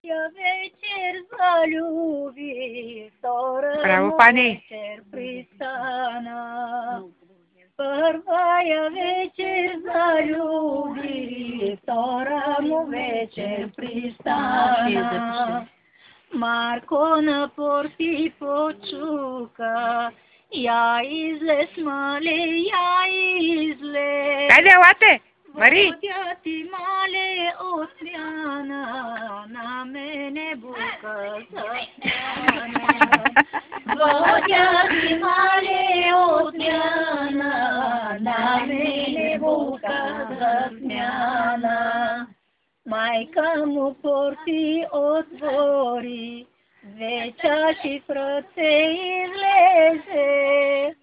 Я вечер залюбив, Браво, пани! вечер пристана. Първая вечер залюбив, втора му вечер пристана. Марко на порти почука, я излез, мале, я излез. Хайде, елате! Мари! Водя ти, мале, отмяна, на мене бука засмяна. Водя ти, мале, отмяна, на мене бука засмяна. Майка му порти отвори, две чаши в ръце излезе.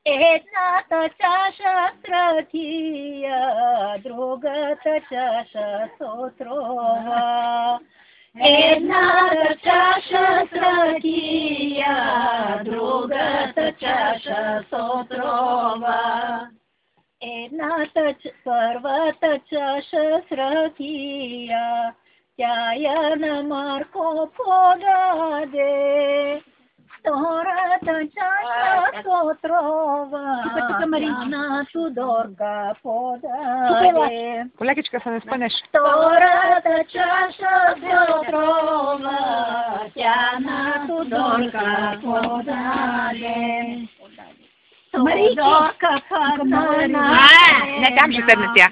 Едната чаша с ракия, другата чаша с отрова. Едната чаша с ракия, другата чаша с отрова. Първата чаша с ракия, тя я на Марко подаде. Втората чаша с отрова, на Тодорка подаде. Колекичка, се не спънеш. Втората чаша с отрова, тя на Тодорка подаде. Тодорка падна. Не, там ще седне тя.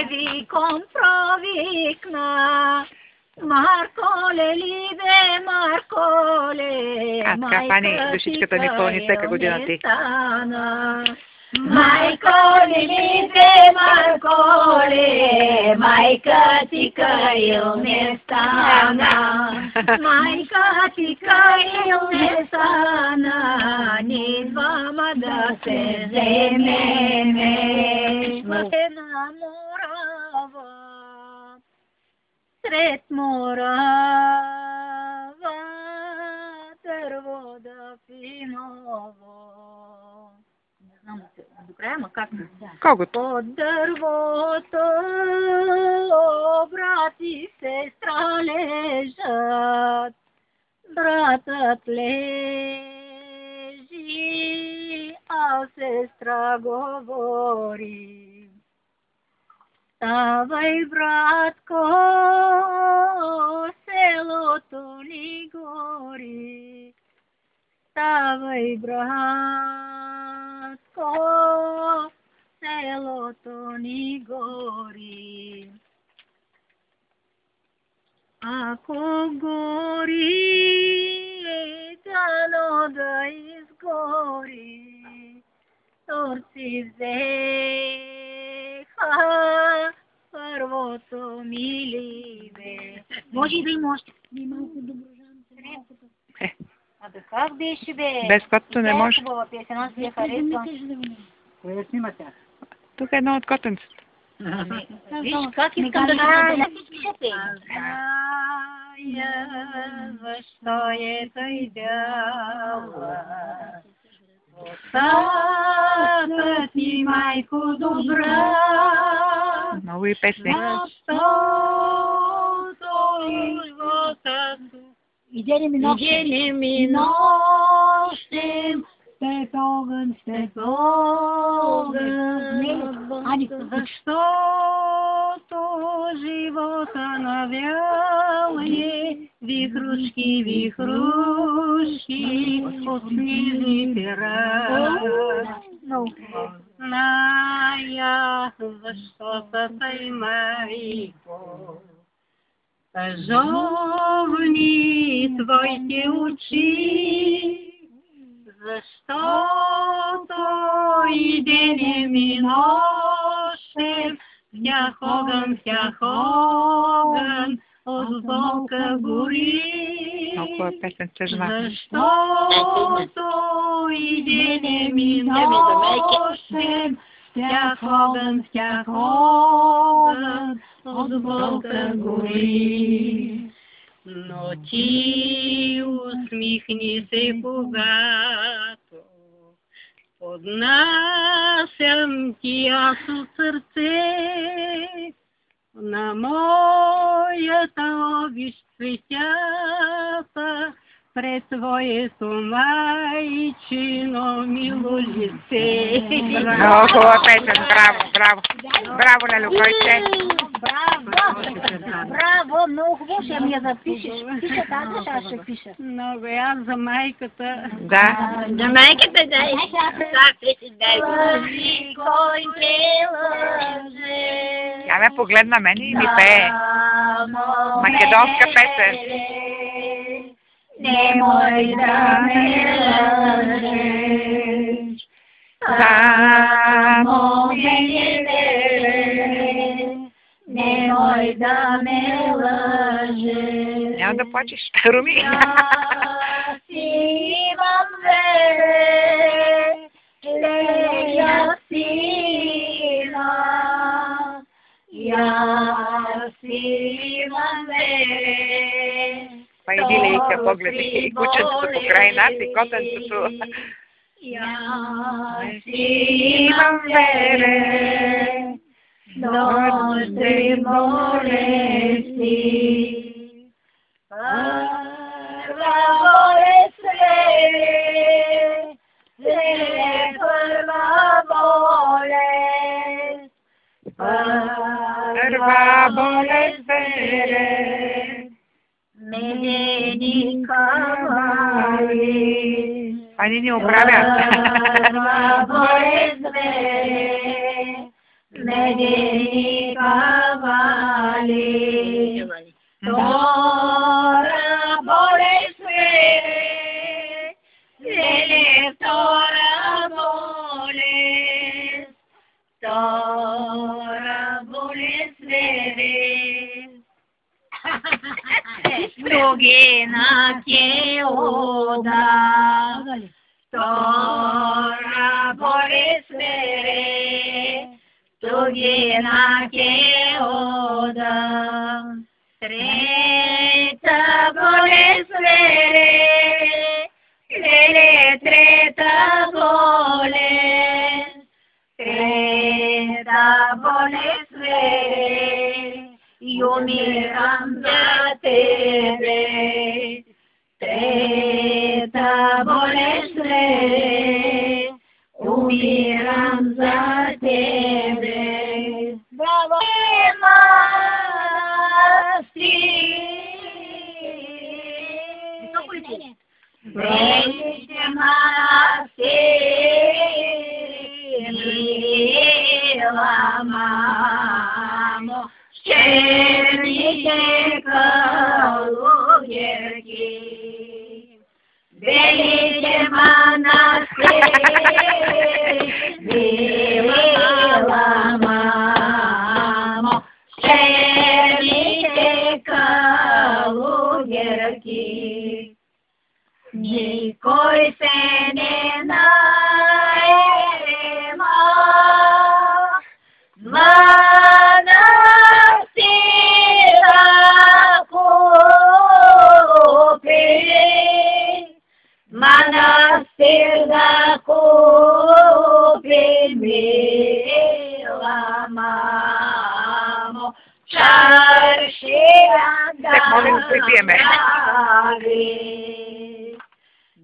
Виком провикна. Марколе, либе, Марколе, така, пани, душичката ми пълни всяка година ти. Майколе, либе, Марколе, майка ти Каил не стана. Майка ти Каил не стана, ни двама да се вземеме. На Морава, сред Морава, дърво да пиново. Не знам до края, ма как? Колкото? Под дървото брат и сестра лежат. Братът лежи, а сестра говори. Ставай, братко, селото ни гори. Ставай, братко, селото ни гори. Ако гори, дано да изгори. Турци взеха първото миливе. Може и да има още. Малко доброжан. Абе, как беше, бе? Без котото не може. Хубава песен, аз я харесвам. Кое снима тя? Тук е едно от котенцата. Виж как искам да на всички ще пеем. Защо е тъй бяла? Косата ти, майко добра. Много и песни. Защото живота И денем и нощем, след огън, защото живота навял е вихрушки, вихрушки, от снежни пера. Ная, защо са тъй, майко, жовни твоите очи, защото и денем и нощем в тях огън от волка гори. Много е песен тъжна. Защото и денем и нощем в тях огън от волка гори. Но ти усмихни се, когато поднасям ти аз от сърце на моята обич цветята, пред твоето майчино мило лице. Много хубава песен, браво, браво. Браво, Лелю, койче. Браво, много хубаво, ще ми я запишеш. Пише тази, аз ще пиша. Много, аз за майката. Да. За майката дай. Дай. Тя ме погледна мен и ми пее. Македонска песен. Немой да ме лъжеш, Само мене немой да ме лъжеш. Няма да плачеш, Руми. Аз имам вере, лея сина, аз имам вере. Па иди лейка, погледай и кученцето покрай нас и котенцето. Аз имам вере, нощи болести. Първа болест, първа болест. Първа болест вере. Медени кавали. Они не оправят. Първа болест вере. Медени кавали. Втора болест вере. Леле, втора болест. Втора болест вере. Слугина ке ода, втора болест вере, слугина ке ода, трета болест вере, леле, трета болест, трета болест вере. И умирам за тебе, трета болест вере, умирам за тебе. Браво! Вече монастир, мила мамо, черните калугерки, велите монастир, мила мамо, черните калугерки. Никой се не наема, манастира купи, манастир да купи, мила мамо, чаршия да прави.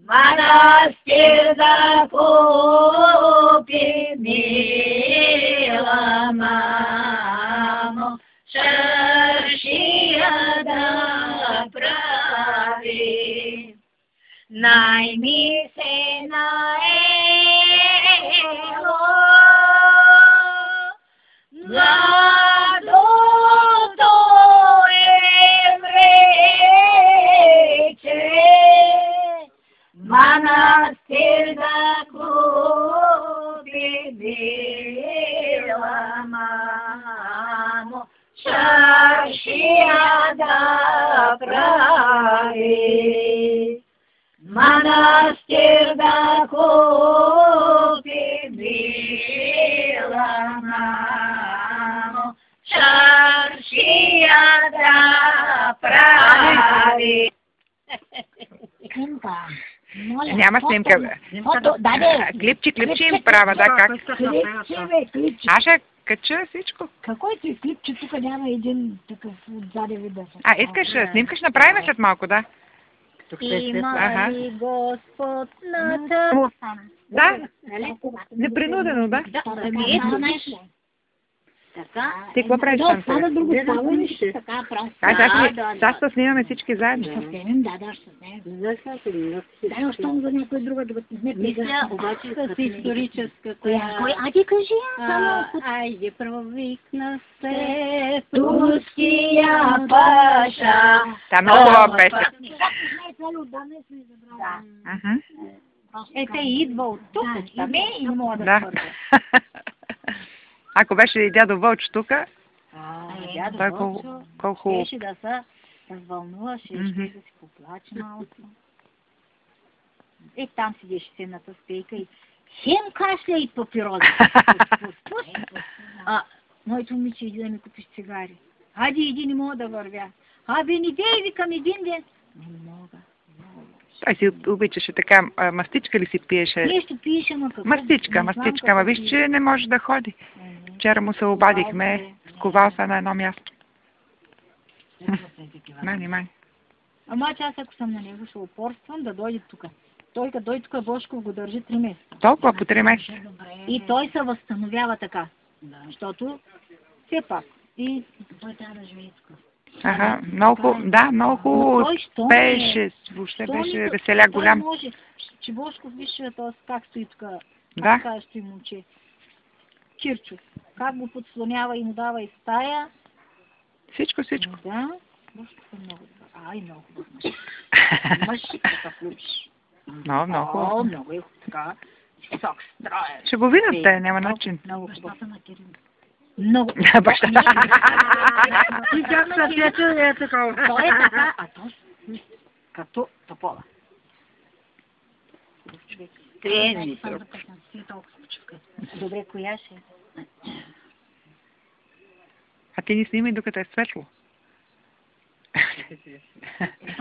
Манастир да купи, мила мамо, чаршия да прави. Найми се наело, младото еврейче, манастир да купи, мила мамо, чаршия да прави. Манастир да купи, мила мамо, чаршия да прави. Няма снимка. Клипче им права, да, как? Клипче. Аз ще кача всичко. Какой ти клип, че тук няма един такъв отзади вида? Искаш снимка, ще направим след малко, да? Има ли Господ на тъм? Да, непринудено, да. Така. Ти какво правиш там сега? Това друго става ли? Така, просто. Сега ще снимаме всички заедно. Ще снимем, да, ще снимем. Дай още за някой друга да не мисля, обаче С историческа, А ти кажи. Айде, провикна се Турския паша. Да, много хубава песен. Те идва от тук, и не мога да Да. свърда. Ако беше и дядо Вълчо тук, Дядо той Вълчо колко... щеше да се развълнуваше, ще да си поплаче малко. Там седеше с едната спейка и хем кашля и папироза. Моето момиче иди да ми купиш цигари. Хади, иди, не мога да вървя. Не дей, викам един ден. Не мога. Той си обичаше така, мастичка ли си пиеше? Нещо пиеше, ама какво? Мастичка, ама виж, че не може да ходи. Вчера му се обадихме, сковал се на едно място. Мани. Ама аз ако съм на него, ще упорствам да дойде тук. Той като дойде тук, Бошков го държи 3 месеца. Толкова по 3 месеца. И той се възстановява така. Защото все пак. И той трябва да живее тук. Много беше, въобще беше веселя голям. Може, че Бошков виж как стои тук, Да. как стои момче. Кирчо, как го подслонява и му дава и стая. Всичко. Да, Бошков е много добър. Много хубав мъж. Такъв любиш. Много. Много е така. Висок, строен. Ще го видят те, няма начин. Много хубав. Много. Бащата. И как се пече е такова. Той е така, то като топола. Добре, коя ще? А ти ни снимай докато е светло.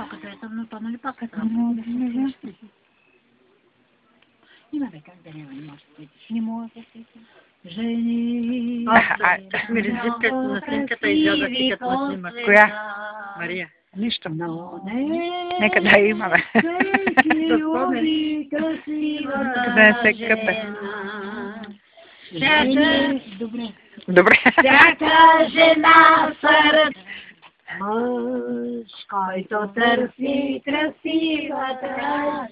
Като е тъмно, то нали пак е тъмно? Има бе как да няма, не може да светиш. Не може да светиш. Жени... Миризитката на снимката изляза ти като снимаш. Коя? Мария. Нищо. Нека да имаме. Да се къпе. Добре. Всяка жена сърд мъж, който търси красивата жена.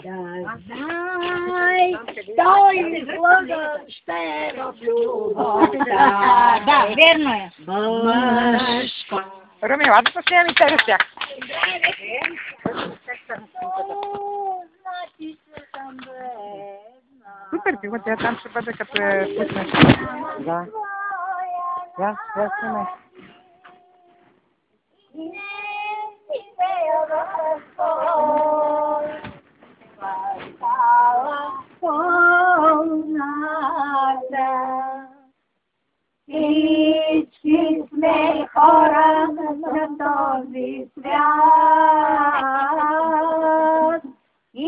Да знай, той излъга ще в любовта. Да, верно е. Мъж. Руми, ладно да снимам и тебе с тях. Супер, ти тя там ще бъде като е пуснеш. Да. Да, снимай. Всички сме хора на този свят и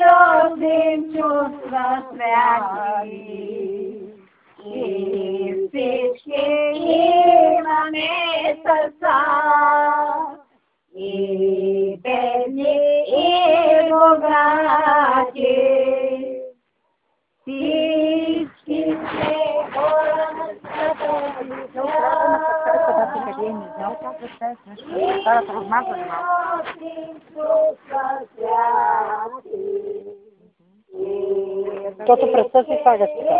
носим чувства святи и всички имаме сърца и бедни и богати. Всички сме хора на този Защото представи си сага сега.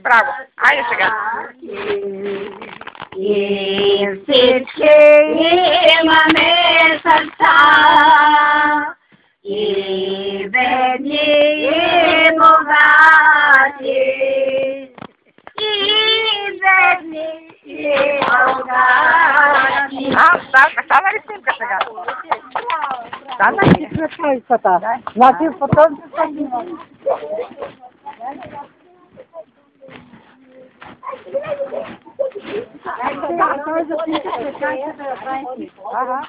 Браво! Айде сега! И всички имаме сърца, и бедни, и богати, и бедни, и богати. Стана ли снимка сега? Стана ли? Светлицата. Значи по този начин.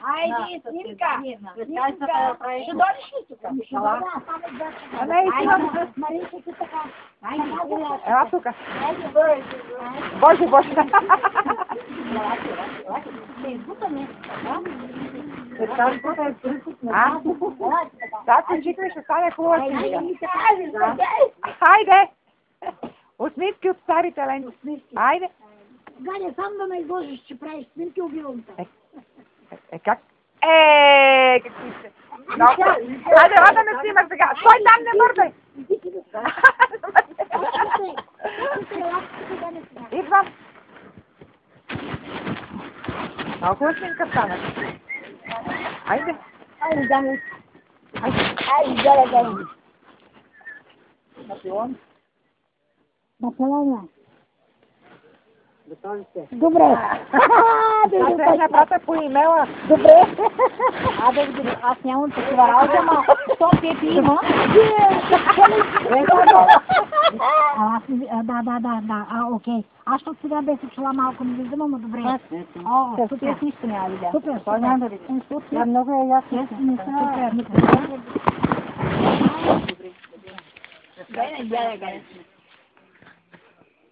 Айде, снимка! Ще дойдеш ли тук? Ела тук. Боже, Боже. Да, кончикли ще стане хубава снимка. Хайде! Усмивки от старите ленти. Айде! Галя, сам да ме изложиш, че правиш снимки, убивам те. Как? Какви сте? Айде, ела да ме снимаш сега. Стой там, не мърдай! Идвам. Много хубава снимка стана. Айде. Айде, Галя. Айде. Айде, Галя. Напълно. Добре. Аз трябва да пратя по имейла. Добре. Аз нямам такива работа, ама то Пепи има. Да, окей. Аз ще сега бе се чула малко, не виждам, ама добре. О, супер, нищо няма видя. Супер, супер. Много е ясно. Супер. Дай на Галя.